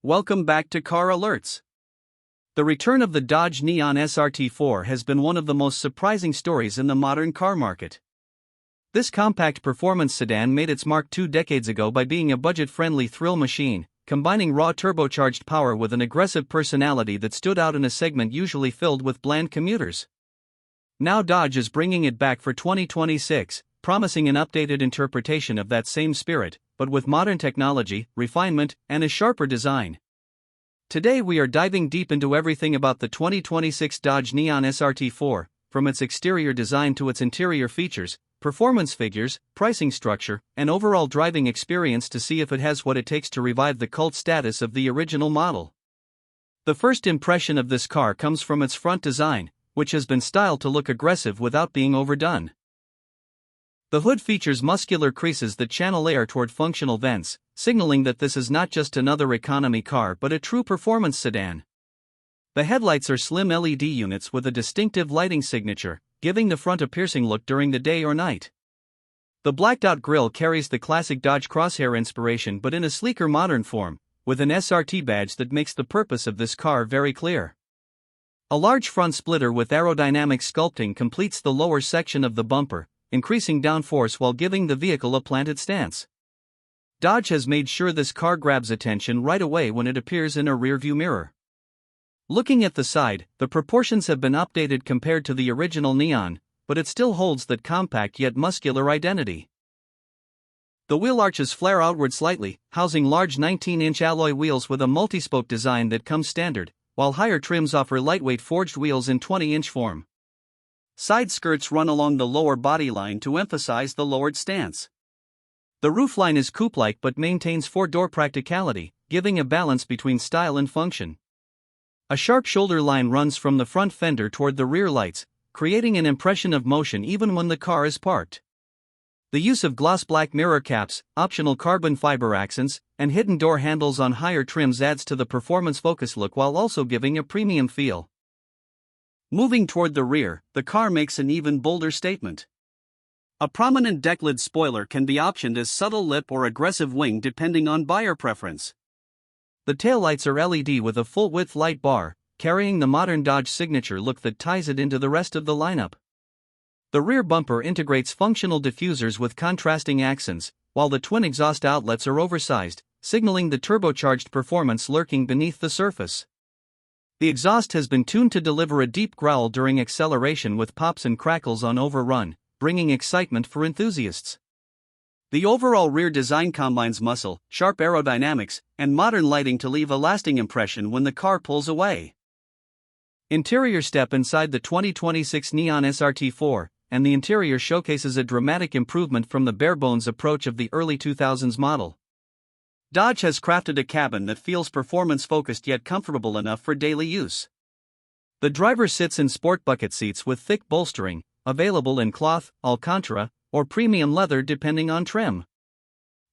welcome back to Car Alerts. The return of the Dodge Neon SRT-4 has been one of the most surprising stories in the modern car market. This compact performance sedan made its mark 2 decades ago by being a budget-friendly thrill machine, combining raw turbocharged power with an aggressive personality that stood out in a segment usually filled with bland commuters. Now Dodge is bringing it back for 2026, promising an updated interpretation of that same spirit, but with modern technology, refinement, and a sharper design. Today we are diving deep into everything about the 2026 Dodge Neon SRT-4, from its exterior design to its interior features, performance figures, pricing structure, and overall driving experience to see if it has what it takes to revive the cult status of the original model. The first impression of this car comes from its front design, which has been styled to look aggressive without being overdone. The hood features muscular creases that channel air toward functional vents, signaling that this is not just another economy car but a true performance sedan. The headlights are slim LED units with a distinctive lighting signature, giving the front a piercing look during the day or night. The blacked-out grille carries the classic Dodge crosshair inspiration but in a sleeker modern form, with an SRT badge that makes the purpose of this car very clear. A large front splitter with aerodynamic sculpting completes the lower section of the bumper, increasing downforce while giving the vehicle a planted stance. Dodge has made sure this car grabs attention right away when it appears in a rearview mirror. Looking at the side, the proportions have been updated compared to the original Neon, but it still holds that compact yet muscular identity. The wheel arches flare outward slightly, housing large 19-inch alloy wheels with a multi-spoke design that comes standard, while higher trims offer lightweight forged wheels in 20-inch form. Side skirts run along the lower body line to emphasize the lowered stance. The roofline is coupe-like but maintains 4-door practicality, giving a balance between style and function. A sharp shoulder line runs from the front fender toward the rear lights, creating an impression of motion even when the car is parked. The use of gloss black mirror caps, optional carbon fiber accents, and hidden door handles on higher trims adds to the performance focus look while also giving a premium feel. Moving toward the rear, the car makes an even bolder statement. A prominent decklid spoiler can be optioned as subtle lip or aggressive wing depending on buyer preference. The taillights are LED with a full-width light bar, carrying the modern Dodge signature look that ties it into the rest of the lineup. The rear bumper integrates functional diffusers with contrasting accents, while the twin exhaust outlets are oversized, signaling the turbocharged performance lurking beneath the surface. The exhaust has been tuned to deliver a deep growl during acceleration with pops and crackles on overrun, bringing excitement for enthusiasts. The overall rear design combines muscle, sharp aerodynamics, and modern lighting to leave a lasting impression when the car pulls away. Interior step inside the 2026 Neon SRT-4, and the interior showcases a dramatic improvement from the bare-bones approach of the early 2000s model. Dodge has crafted a cabin that feels performance-focused yet comfortable enough for daily use. The driver sits in sport bucket seats with thick bolstering, available in cloth, Alcantara, or premium leather depending on trim.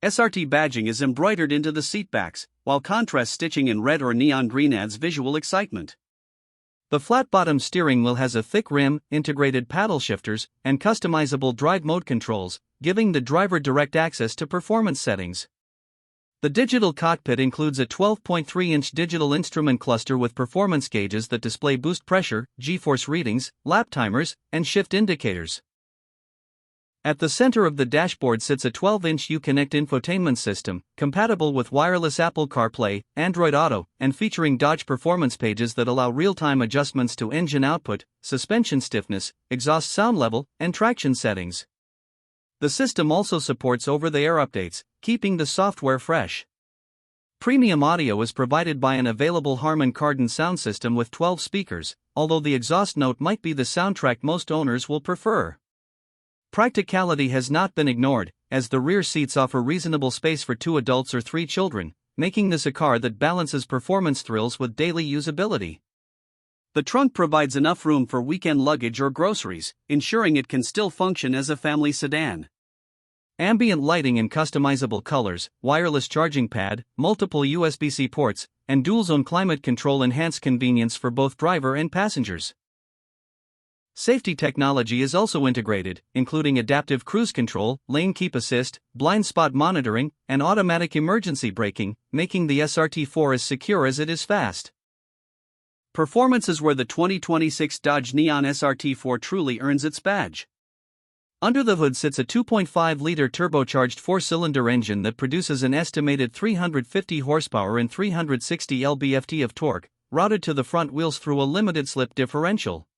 SRT badging is embroidered into the seatbacks, while contrast stitching in red or neon green adds visual excitement. The flat-bottom steering wheel has a thick rim, integrated paddle shifters, and customizable drive mode controls, giving the driver direct access to performance settings. The digital cockpit includes a 12.3-inch digital instrument cluster with performance gauges that display boost pressure, G-force readings, lap timers, and shift indicators. At the center of the dashboard sits a 12-inch Uconnect infotainment system, compatible with wireless Apple CarPlay, Android Auto, and featuring Dodge performance pages that allow real-time adjustments to engine output, suspension stiffness, exhaust sound level, and traction settings. The system also supports over-the-air updates, keeping the software fresh. Premium audio is provided by an available Harman Kardon sound system with 12 speakers, although the exhaust note might be the soundtrack most owners will prefer. Practicality has not been ignored, as the rear seats offer reasonable space for 2 adults or 3 children, making this a car that balances performance thrills with daily usability. The trunk provides enough room for weekend luggage or groceries, ensuring it can still function as a family sedan. Ambient lighting in customizable colors, wireless charging pad, multiple USB-C ports, and dual-zone climate control enhance convenience for both driver and passengers. Safety technology is also integrated, including adaptive cruise control, lane keep assist, blind spot monitoring, and automatic emergency braking, making the SRT-4 as secure as it is fast. Performance is where the 2026 Dodge Neon SRT-4 truly earns its badge. Under the hood sits a 2.5-liter turbocharged 4-cylinder engine that produces an estimated 350 horsepower and 360 lb-ft of torque, routed to the front wheels through a limited-slip differential.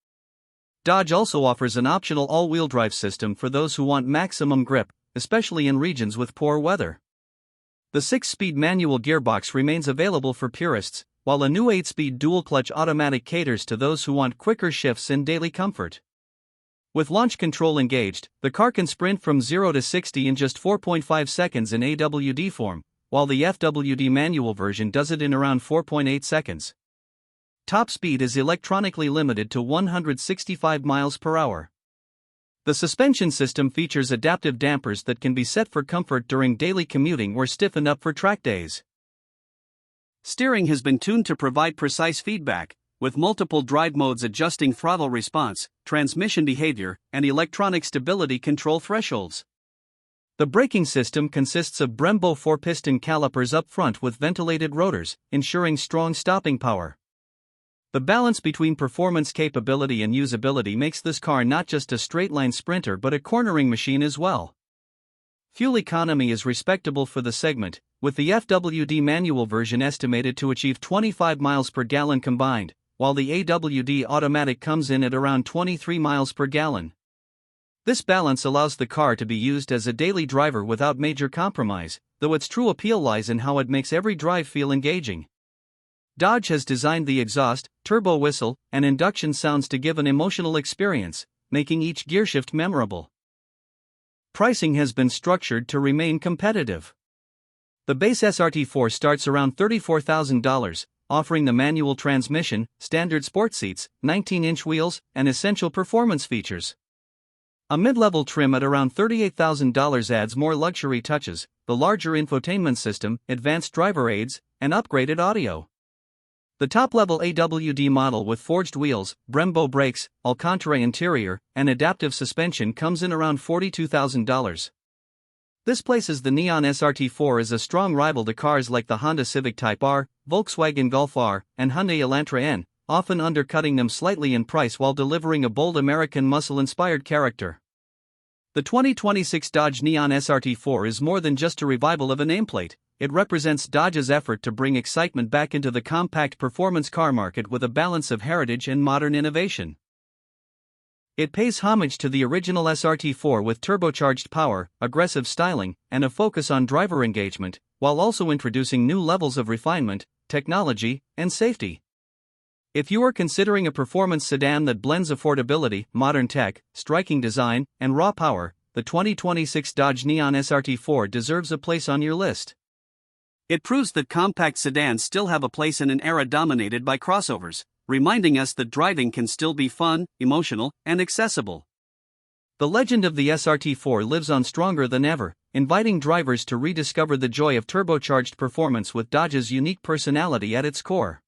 Dodge also offers an optional all-wheel drive system for those who want maximum grip, especially in regions with poor weather. The 6-speed manual gearbox remains available for purists, while a new 8-speed dual-clutch automatic caters to those who want quicker shifts and daily comfort. With launch control engaged, the car can sprint from 0 to 60 in just 4.5 seconds in AWD form, while the FWD manual version does it in around 4.8 seconds. Top speed is electronically limited to 165 miles per hour. The suspension system features adaptive dampers that can be set for comfort during daily commuting or stiffened up for track days. Steering has been tuned to provide precise feedback, with multiple drive modes adjusting throttle response, transmission behavior, and electronic stability control thresholds. The braking system consists of Brembo 4-piston calipers up front with ventilated rotors, ensuring strong stopping power. The balance between performance capability and usability makes this car not just a straight-line sprinter but a cornering machine as well. Fuel economy is respectable for the segment, with the FWD manual version estimated to achieve 25 miles per gallon combined, while the AWD automatic comes in at around 23 miles per gallon. This balance allows the car to be used as a daily driver without major compromise, though its true appeal lies in how it makes every drive feel engaging. Dodge has designed the exhaust, turbo whistle, and induction sounds to give an emotional experience, making each gearshift memorable. Pricing has been structured to remain competitive. The base SRT-4 starts around $34,000, offering the manual transmission, standard sport seats, 19-inch wheels, and essential performance features. A mid-level trim at around $38,000 adds more luxury touches, the larger infotainment system, advanced driver aids, and upgraded audio. The top-level AWD model with forged wheels, Brembo brakes, Alcantara interior, and adaptive suspension comes in around $42,000. This places the Neon SRT-4 as a strong rival to cars like the Honda Civic Type R, Volkswagen Golf R, and Hyundai Elantra N, often undercutting them slightly in price while delivering a bold American muscle-inspired character. The 2026 Dodge Neon SRT-4 is more than just a revival of a nameplate. It represents Dodge's effort to bring excitement back into the compact performance car market with a balance of heritage and modern innovation. It pays homage to the original SRT-4 with turbocharged power, aggressive styling, and a focus on driver engagement, while also introducing new levels of refinement, technology, and safety. If you are considering a performance sedan that blends affordability, modern tech, striking design, and raw power, the 2026 Dodge Neon SRT-4 deserves a place on your list. It proves that compact sedans still have a place in an era dominated by crossovers, reminding us that driving can still be fun, emotional, and accessible. The legend of the SRT-4 lives on stronger than ever, inviting drivers to rediscover the joy of turbocharged performance with Dodge's unique personality at its core.